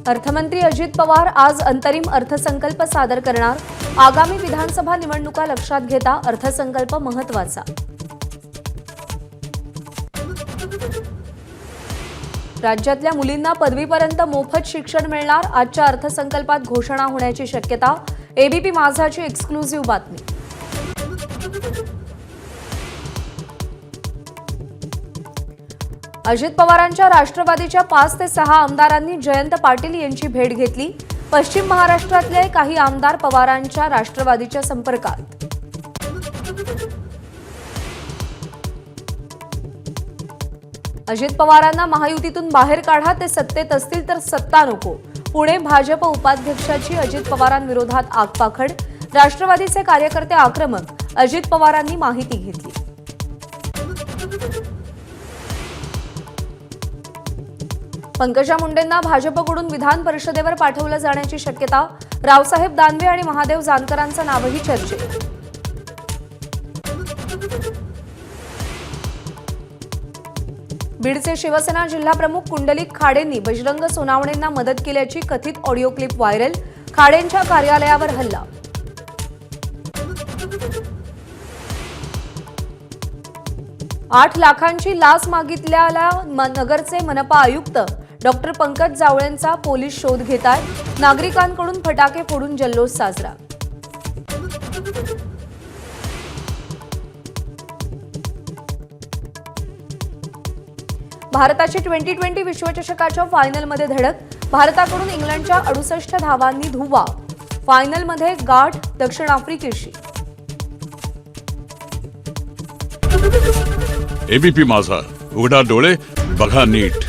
अर्थमंत्री अजित पवार आज अंतरिम अर्थसंकल्प सादर करणार। आगामी विधानसभा निवडणुका लक्षात घेता अर्थसंकल्प महत्त्वाचा। राज्यातल्या मुलींना पदवीपर्यंत मोफत शिक्षण मिळणार। आजच्या अर्थसंकल्पात घोषणा होण्याची शक्यता। एबीपी माझाची एक्सक्लुझिव्ह बातमी। अजित पवारांच्या राष्ट्रवादीच्या 5 ते 6 आमदारांनी जयंत पाटील यांची भेट घेतली। पश्चिम महाराष्ट्रातले काही आमदार पवारांच्या राष्ट्रवादीच्या संपर्कात। अजित पवारांना महायुतीतून बाहेर काढा, ते सत्तेत असतील तर सत्ता नको। पुणे भाजप उपाध्यक्षाची अजित पवारांविरोधात आगपाखड। राष्ट्रवादीचे कार्यकर्ते आक्रमक। अजित पवारांनी माहिती घेतली। पंकजा मुंडेंना भाजपकडून विधान परिषदेवर पाठवलं जाण्याची शक्यता। रावसाहेब दानवे आणि महादेव जानकरांचं नावही चर्चेत। बीडचे शिवसेना जिल्हाप्रमुख कुंडलिक खाडेंनी बजरंग सोनावणेंना मदत केल्याची कथित ऑडिओ क्लिप व्हायरल। खाडेंच्या कार्यालयावर हल्ला। $8 लाखांची लाच मागितल्याला नगरचे मनपा आयुक्त डॉक्टर पंकज जावळेंचा पोलीस शोध घेतायत। नागरिकांकडून फटाके फोडून जल्लोष साजरा। भारताची T20 विश्वचषकाच्या फायनलमध्ये धडक। भारताकडून इंग्लंडच्या 68 धावांनी धुव्वा। फायनलमध्ये गाठ दक्षिण आफ्रिकेशी। एबीपी माझा, उघडा डोळे बघा नीट।